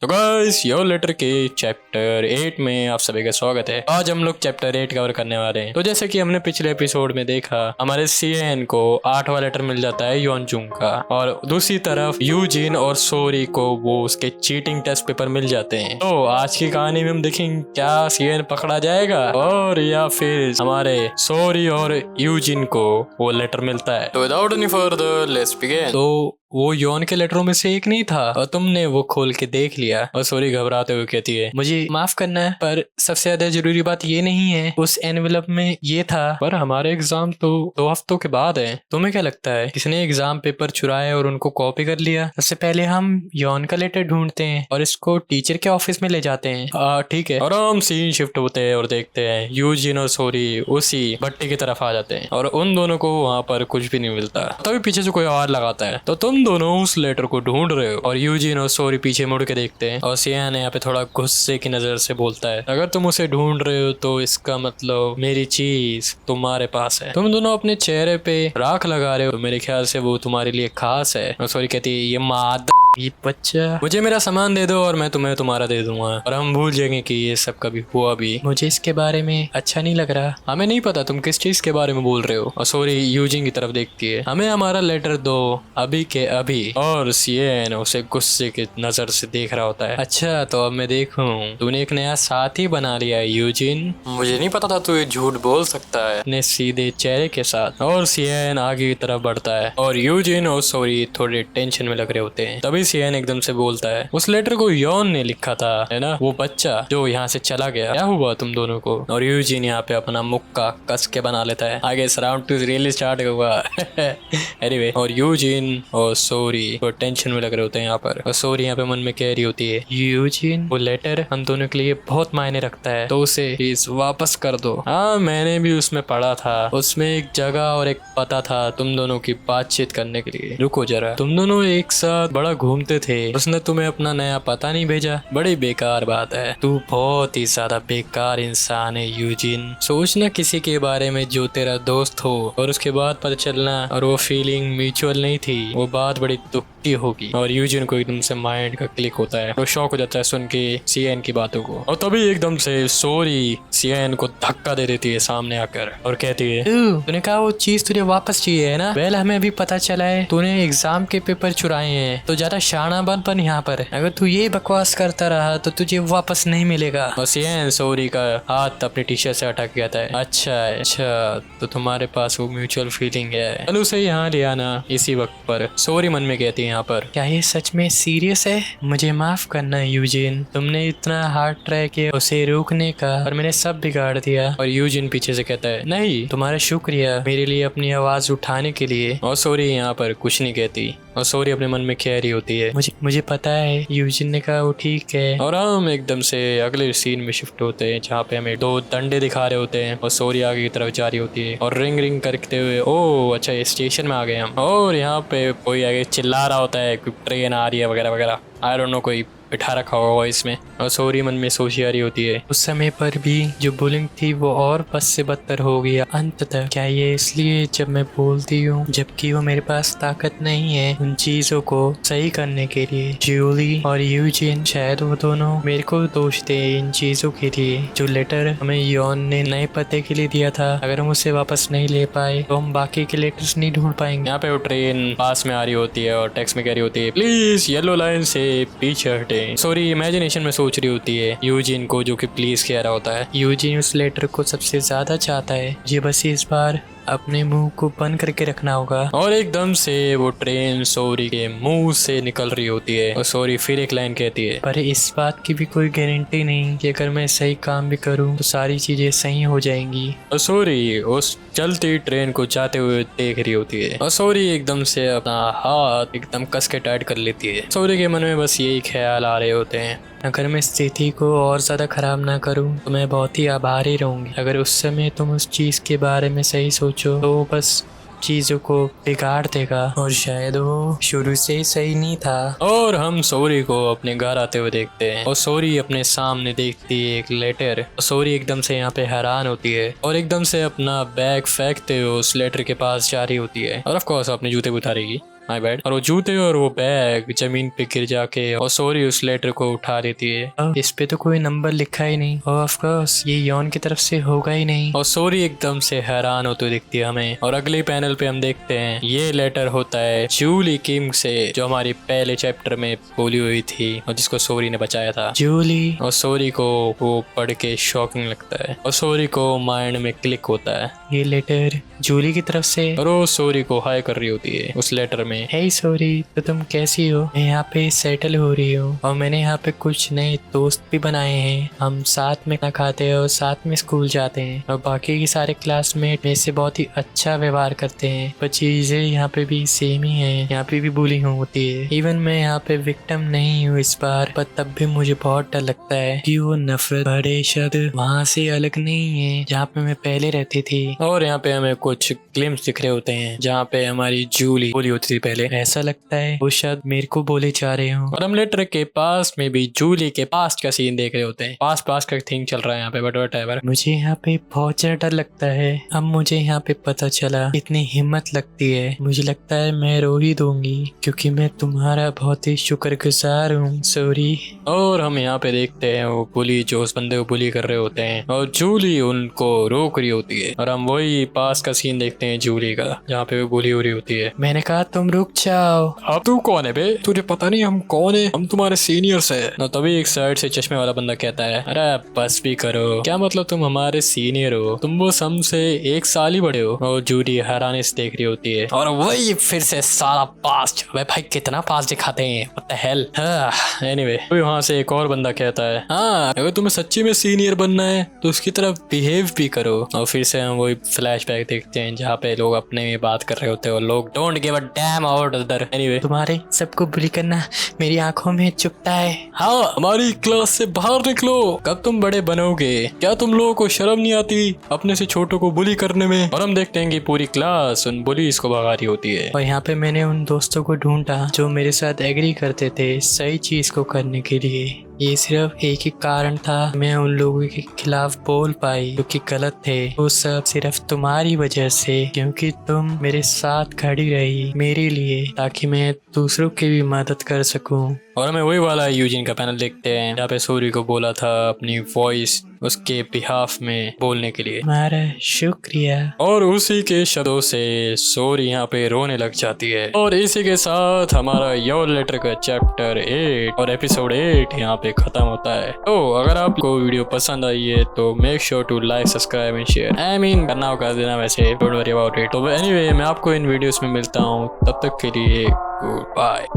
तो guys your letter के chapter 8 में आप सभी का स्वागत है। आज हम लोग चैप्टर 8 कवर करने वाले हैं। तो जैसे कि हमने पिछले एपिसोड में देखा, हमारे सीएन को 8वां लेटर मिल जाता है योनजुंग का, और दूसरी तरफ यूजिन और सोरी को वो उसके चीटिंग टेस्ट पेपर मिल जाते हैं। तो आज की कहानी में हम देखेंगे क्या सीएन पकड़ा जाएगा और या फिर हमारे सोरी और यूजिन को वो लेटर मिलता है। तो without any further let's begin. तो वो यौन के लेटरों में से एक नहीं था और तुमने वो खोल के देख लिया। और सोरी घबराते हुए कहती है, मुझे माफ करना है पर सबसे ज्यादा जरूरी बात ये नहीं है, उस एनवेलप में ये था, पर हमारे एग्जाम तो 2 हफ्तों के बाद है। तुम्हें क्या लगता है किसने एग्जाम पेपर चुराए और उनको कॉपी कर लिया? सबसे पहले हम यौन का लेटर ढूंढते हैं और इसको टीचर के ऑफिस में ले जाते हैं। ठीक है। और हम सीन शिफ्ट होते हैं और देखते हैं यूजिन और सोरी उसी भट्टी की तरफ आ जाते हैं और उन दोनों को वहाँ पर कुछ भी नहीं मिलता। तभी पीछे से कोई आवाज लगाता है, तो तुम दोनों उस लेटर को ढूंढ रहे हो। और यूजिन और सोरी पीछे मुड़ के देखते हैं और सियान यहाँ पे थोड़ा गुस्से की नजर से बोलता है, अगर तुम उसे ढूंढ रहे हो तो इसका मतलब मेरी चीज तुम्हारे पास है। तुम दोनों अपने चेहरे पे राख लगा रहे हो, मेरे ख्याल से वो तुम्हारे लिए खास है। और सोरी कहती है, ये बच्चा, मुझे मेरा सामान दे दो और मैं तुम्हें तुम्हारा दे दूंगा और हम भूल जाएंगे कि ये सब कभी हुआ भी। मुझे इसके बारे में अच्छा नहीं लग रहा। हमें नहीं पता तुम किस चीज के बारे में बोल रहे हो। और सोरी यूजिन की तरफ देखती है, हमें हमारा लेटर दो अभी के अभी। और सीएन उसे गुस्से की नजर से देख रहा होता है। अच्छा तो अब मैं देखूं, तूने एक नया साथी बना लिया है यूजिन। मुझे नहीं पता था तू ये झूठ बोल सकता है, अपने सीधे चेहरे के साथ। और सीएन आगे की तरफ बढ़ता है और यूजिन और सोरी थोड़े टेंशन में लग रहे होते हैं। तभी सीएन एकदम से बोलता है, उस लेटर को यौन ने लिखा था, है ना, वो बच्चा जो यहाँ से चला गया। क्या हुआ तुम दोनों को? और यूजिन यहाँ पे अपना मुक्का कस के बना लेता है। आगे राउंड 2 रियली स्टार्ट हुआ। एनीवे, और यूजिन और सोरी वो टेंशन में लग रहे होते हैं यहाँ पर। और सोरी यहाँ पे मन में कह रही होती है, यूजिन वो लेटर हम दोनों के लिए बहुत मायने रखता है, तो उसे प्लीज वापस कर दो। हाँ मैंने भी उसमें पढ़ा था, उसमें एक जगह और एक पता था तुम दोनों की बातचीत करने के लिए। रुको जरा, तुम दोनों एक साथ बड़ा घूमते थे, उसने तुम्हें अपना नया पता नहीं भेजा? बड़ी बेकार बात है, तू बहुत ही ज्यादा बेकार इंसान है यूजिन। सोचना किसी के बारे में जो तेरा दोस्त हो और उसके बाद पता चलना और वो फीलिंग म्यूचुअल नहीं थी, वो बात बड़ी दुख की होगी। और यूजिन को एकदम से माइंड का क्लिक होता है, वो शॉक हो जाता है सुन के सीएन की बातों को। और तभी एकदम से सोरी सीएन को धक्का दे देती है सामने आकर और कहती है, तूने कहा वो चीज तुझे वापस चाहिए है ना? वेल हमें अभी पता चला है तूने एग्जाम के पेपर चुराए हैं, तो ज्यादा शाना बन यहाँ पर। अगर तू ये बकवास करता रहा तो तुझे वापस नहीं मिलेगा। और सीएन सोरी का हाथ अपनी टी शर्ट से अटक गया था। अच्छा तो तुम्हारे पास वो म्यूचुअल फीलिंग है, चलो उसे यहाँ ले आना इसी वक्त पर। सोरी मन में कहती है यहाँ पर, क्या ये सच में सीरियस है? मुझे माफ करना यूजिन, तुमने इतना हार्ड ट्राई किया उसे रोकने का और मैंने सब बिगाड़ दिया। और यूजिन पीछे से कहता है, नहीं तुम्हारा शुक्रिया मेरे लिए अपनी आवाज उठाने के लिए। और सोरी यहाँ पर कुछ नहीं कहती और सोरी अपने मन में कह रही होती है, मुझे पता है। यूजिन ने कहा वो ठीक है। और हम एकदम से अगले सीन में शिफ्ट होते हैं जहाँ पे हमें 2 डंडे दिखा रहे होते हैं और सोरी आगे की तरफ जा रही होती है और रिंग करते हुए, ओ अच्छा ये स्टेशन में आ गए हम। और यहाँ पे कोई आगे चिल्ला रहा होता है, कोई ट्रेन आ रही है वगैरह वगैरह, आई डोंट नो, कोई बिठा रखा हुआ इसमें। और सोरी मन में सोच आ रही होती है, उस समय पर भी जो बुलिंग थी वो और बस से बदतर हो गया अंततः। क्या ये इसलिए जब मैं बोलती हूँ जबकि वो मेरे पास ताकत नहीं है उन चीजों को सही करने के लिए? जूली और यूजिन शायद वो दोनों मेरे को दोष दे इन चीजों के लिए। जो लेटर हमें यौन ने नए पते के लिए दिया था, अगर हम उसे वापस नहीं ले पाए तो हम बाकी के लेटर्स नहीं ढूंढ पाएंगे। यहाँ पे वो ट्रेन पास में आ रही होती है और टेक्स्ट में कह रही होती है, प्लीज येलो लाइन से पीछे हटे। सॉरी इमेजिनेशन में सोच रही होती है यूजिन को, जो कि प्लीज कह रहा होता है। यूजिन उस लेटर को सबसे ज्यादा चाहता है, ये बस इस बार अपने मुंह को बंद करके रखना होगा। और एकदम से वो ट्रेन सोरी के मुंह से निकल रही होती है और सोरी फिर एक लाइन कहती है, पर इस बात की भी कोई गारंटी नहीं कि अगर मैं सही काम भी करूं तो सारी चीजें सही हो जाएंगी। और सोरी उस चलती ट्रेन को जाते हुए देख रही होती है और सोरी एकदम से अपना हाथ एकदम कस के टाइट कर लेती है। सोरी के मन में बस यही ख्याल आ रहे होते हैं, अगर मैं स्थिति को और ज़्यादा ख़राब ना करूं तो मैं बहुत ही आभारी रहूंगी। अगर उस समय तुम उस चीज़ के बारे में सही सोचो तो बस चीज़ों को बिगाड़ देगा, और शायद वो शुरू से ही सही नहीं था। और हम सोरी को अपने घर आते हुए देखते हैं और सोरी अपने सामने देखती है एक लेटर। सोरी एकदम से यहाँ पे हैरान होती है और एकदम से अपना बैग फेंकते हुए उस लेटर के पास जा रही होती है और ऑफ कोर्स अपने जूते भी उतारेगी। My bad. और वो जूते और वो बैग जमीन पे गिर जाके और सॉरी उस लेटर को उठा लेती है। इस पे तो कोई नंबर लिखा ही नहीं, ऑफ कोर्स ये यॉन की तरफ से होगा ही नहीं। और सॉरी एकदम से हैरान होते दिखती है हमें। और अगले पैनल पे हम देखते हैं ये लेटर होता है जूली किम से, जो हमारी पहले चैप्टर में बोली हुई थी और जिसको सॉरी ने बचाया था। जूली और सॉरी को वो पढ़ के शॉकिंग लगता है और सॉरी को माइंड में क्लिक होता है ये लेटर जूली की तरफ से। और वो सॉरी को हाय कर रही होती है उस लेटर में। हे सॉरी, तो तुम कैसी हो? मैं यहाँ पे सेटल हो रही हूँ और मैंने यहाँ पे कुछ नए दोस्त भी बनाए हैं। हम साथ में खाना खाते हैं और साथ में स्कूल जाते हैं और बाकी के सारे क्लासमेट मेरे से बहुत ही अच्छा व्यवहार करते हैं। पर चीजें यहाँ पे भी सेम ही है, यहाँ पे भी बुलिंग होती है। इवन मैं यहाँ पे विक्टिम नहीं हूँ इस बार, पर तब भी मुझे बहुत डर लगता है कि वो नफरत बड़े शब्द वहाँ से अलग नहीं है जहाँ पे मैं पहले रहती थी। और यहाँ पे हमें कुछ ग्लिम्स दिख रहे होते हैं जहाँ पे हमारी जूली बोली होती थी पहले। ऐसा लगता है वो शब्द मेरे को बोले जा रहे हो। और हम लेटर के पास में भी जूली के पास्ट का सीन देख रहे होते हैं। पास्ट का थिंग चल रहा है यहाँ पे, बट व्हाटएवर। मुझे यहाँ पे बहुत ज्यादा डर लगता है। अब मुझे यहाँ पे पता चला, इतनी हिम्मत लगती है। मुझे लगता है मैं रो ही दूंगी क्योंकि मैं तुम्हारा बहुत ही शुक्रगुजार हूँ, सॉरी। और हम यहाँ पे देखते हैं वो बुली जो उस बंदे को बुली कर रहे होते हैं और जूली उनको रोक रही होती है। और हम वही पास का सीन देखते हैं जूली का जहाँ पे वो बुली हो रही होती है। मैंने कहा तुम रुक जाओ। अब तू कौन है बे? तुझे पता नहीं हम कौन है? हम तुम्हारे सीनियर्स है ना। तभी एक साइड से चश्मे वाला बंदा कहता है, अरे बस भी करो, क्या मतलब तुम हमारे सीनियर हो? तुम वो हमसे 1 साल ही बड़े हो। और जूली हैरानी से देख रही होती है और वही फिर से सारा पास्ट। भाई कितना पास्ट दिखाते हैं, व्हाट द हेल। एनीवे, वहाँ से एक और बंदा कहता है, हाँ अगर तुम्हें सच्ची में सीनियर बनना है तो उसकी तरफ बिहेव भी करो। और फिर से हम वही फ्लैशबैक देखते हैं जहाँ पे लोग अपने में बात कर रहे होते हैं और लोग don't give a damn about other. Anyway, तुम्हारे सबको बुली करना मेरी आंखों में चुभता है। हाँ, हमारी क्लास से बाहर निकलो। कब तुम बड़े बनोगे? क्या तुम लोगों को शर्म नहीं आती अपने से छोटों को बुली करने में? और हम देखते हैं कि पूरी क्लास उन बुलीज को भगा रही होती है। और यहाँ पे मैंने उन दोस्तों को ढूंढा जो मेरे साथ एग्री करते थे सही चीज को करने के लिए। ये सिर्फ एक ही कारण था, मैं उन लोगों के खिलाफ बोल पाई जो कि गलत थे। वो सब सिर्फ तुम्हारी वजह से, क्योंकि तुम मेरे साथ खड़ी रही मेरे लिए ताकि मैं दूसरों की भी मदद कर सकूं। और हमें वही वाला यूजिन का पैनल देखते हैं जहाँ पे सूरी को बोला था अपनी वॉइस उसके बिहाफ में बोलने के लिए। हमारा शुक्रिया। और उसी के शब्दों से सूरी यहाँ पे रोने लग जाती है। और इसी के साथ हमारा योर लेटर का चैप्टर 8 और एपिसोड 8 यहाँ पे खत्म होता है। तो अगर आपको वीडियो पसंद आई है तो make sure to like, subscribe and share. I mean करना कर देना वैसे, डोंट वरी अबाउट इट। तो एनीवे, मैं आपको इन वीडियोस में मिलता हूँ, तब तक के लिए गुड बाय।